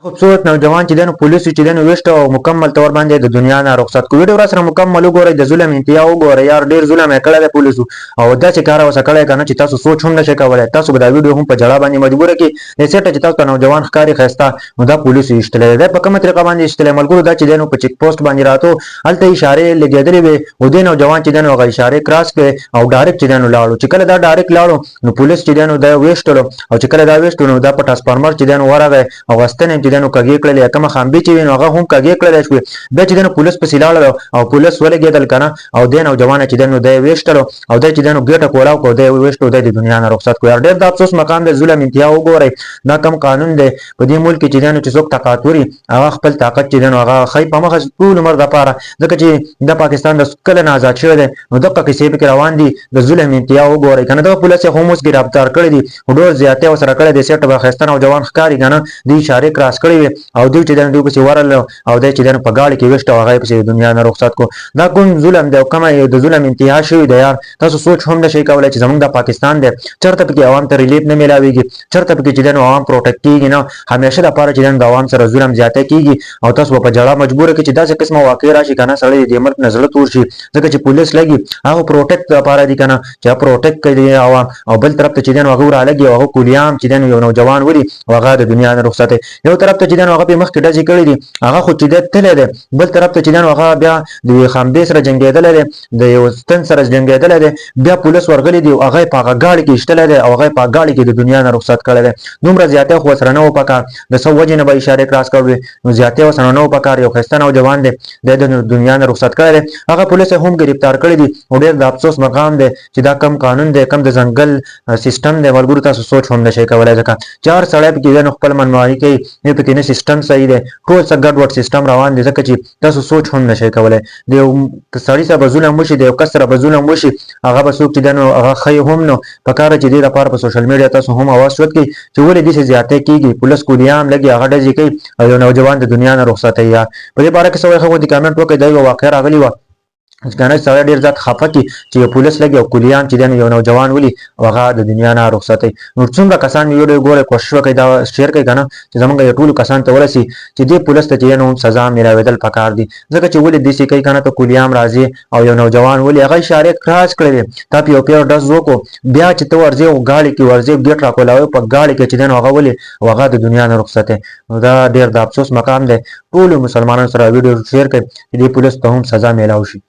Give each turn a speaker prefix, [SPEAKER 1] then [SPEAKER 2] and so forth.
[SPEAKER 1] خوبصورت نوجوان چې دنو پولیس چې دنو ویشت او مکمل تور باندې د دنیا نه رخصت کو ویډیو را سره مکمل وګورئ د ظلم انتها وګورئ یار ډیر ظلم یې کړی دی پولیسو او دا چې کار اوسه کړی کنه چې تاسو سوچ هم نشئ کولای تاسو به دا ویډیو هم په جړه باندې مجبوره کی سیټ چې تاسو ته نوجوان ښکاری خسته نو دا پولیسو ایستلی دی په کومه طریقه باندې ایستلی ملګرو دا چې دنو په چیک پوسټ باندې راتو هلته اشاره لګېدلې وي او د نوجوان چې دنو هغه اشاره کراس کړي او ډایرکټ چې دنو لاړو چې کله دا ډایرکټ لاړو نو پولیس چې دنو دا ویشتلو او چې کله دا ویشتلو نو دا په ټرانسفارمر چې دنو ورغی او غستنې چې دنو کږې کړلې کومه خامبي چې وینو هغه هم کږې کړلی شوې بیا چې دنو پولیس پسې لاړل او پولیس ولګېدل کنه او دی نوجوانه چې دنو دی ویشتلو او دی چې دنو ګېټه کولاو کو دی ویشتو دی د دنیا نه رخصت کو یار ډېر د افسوس مقام دی ظلم انتها وګورئ دا کم قانون دی په دې ملک کې چې دنو چې څوک طاقت وري هغه خپل طاقت چې دنو هغه ښایي په مخه ټول عمر دپاره ځکه چې د پاکستان د کله نه آزاد شوی دی نو دغه کیسې پکې روان دي د ظلم انتها وګورئ کنه دغه پولیس یې هم اوس ګرفتار کړی دي ډېر زیاتې ورسره کړی دی سیټ به ښایسته نوجوان ښکاري کنه دوی اشارې کراس کړې وې او دوی چې دنو دوی پسې ورغلل او دی چې دنو په ګاډي کې ویشت او هغه یې پسې د دنیا نه رخصت کو دا کوم ظلم دی او کومه د ظلم انتها شوې ده یار تاسو سوچ هم نشئ کولی چې زموږ د پاکستان دی چېرته پکې عوام ته ریلیف نه میلاویږي چېرته پکې چې دنو عوام پروټیکټ کېږي نه همیشه دپاره چې دنو د عوام سره ظلم زیاتی کېږي او تاسو به په جړه مجبوره کړي چې داسې قسمه واقع راشي که نه سړی د دې ملک نه زړه تور شي ځکه چې پولیس لګي هغه پروټیکټ دپاره دي که نه چې هغه پروټیکټ کوي عوام او بل طرف ته چې دنو هغه رالګي او هغه کولیام چې دنو یو نوجوان ولي او هغه د دنیا نه رخصت یو طرف ته چې دنو هغه پې مخکې ډزې کړي دي هغه خو چې دی تللی دی بل طرف ته چې دنو هغه بیا د یوې خامدې سره جنګېدلی دی د یو ستن سره جنګېدلی دی بیا پولیس ورغلي دي او هغه یې په هغه ګاډي کې ایشتلی دی او هغه یې په هغه ګاډي کې د دنیا نه رخصت کړی دی دومره زیاتی خو ورسره نه و پکار د څه وجې نه به اشارې کراس کړی نو زیاتی ورسره نه و پکار یو ښایسته نوجوان دی دی د دنیا نه رخصت کړی دی هغه پولیس هم ګرفتار کړی دي او ډېر د افسوس مقام دی چې دا کم قانون دی کم د ځنګل سیسټم دی ملګرو تاسو سوچ هم نشئ کولی ځکه چې هر سړی پکې دی نو خپل منمایي کوي پکې نه سیسټم صحیح دی ټول څه ګډوډ سیسټم روان دی ځکه چې تاسو سوچ هم نشئ کولی د یو سړي سره به ظلم وشي د یو کس سره به ظلم وشي هغه به څوک چې دی نو هغه ښایي هم نو پکار چې دې لپاره په سوشل میډیا تاسو هم اواز چوت کړئ چې ولې داسې زیاتی کېږي پولیس کولیام لګي هغه ډزې کوي او یو نوجوان د دنیا نه رخصتوي یا په دې باره کې څه وایي خلکو د کامنټ وکړئ دا یوه واقعه راغلې وه کنه سړی ډېر زیات خفه کړي چې یو پولیس لګي او کولیان چې دی یو نوجوان ولي او هغه د دنیا نه رخصتوي نو څومره کسان مې ویډیو ګورئ کوشش وکړئ دا شیر کړئ که نه چې زموږ یو ټولو کسانو ته ورسي چې دې پولیس ته چې دی نو سزا میلاوېدل پکار دي ځکه چې ولې داسې کوي که نه ته کولیام راځي او یو نوجوان ولي هغه اشارې کراس کړی دی تا په یو پیر ډز وکړو بیا چې ته ورځې او ګاډي کې ورځې ګېټ راکولاوې په ګاډي کې چې دی نو هغه ولي او هغه د دنیا نه رخصتوي نو دا ډېر د افسوس مقام دی ټولو مسلمانانو سره ویډیو شیر کړئ چې دې پولیس ته هم سزا میلاو شي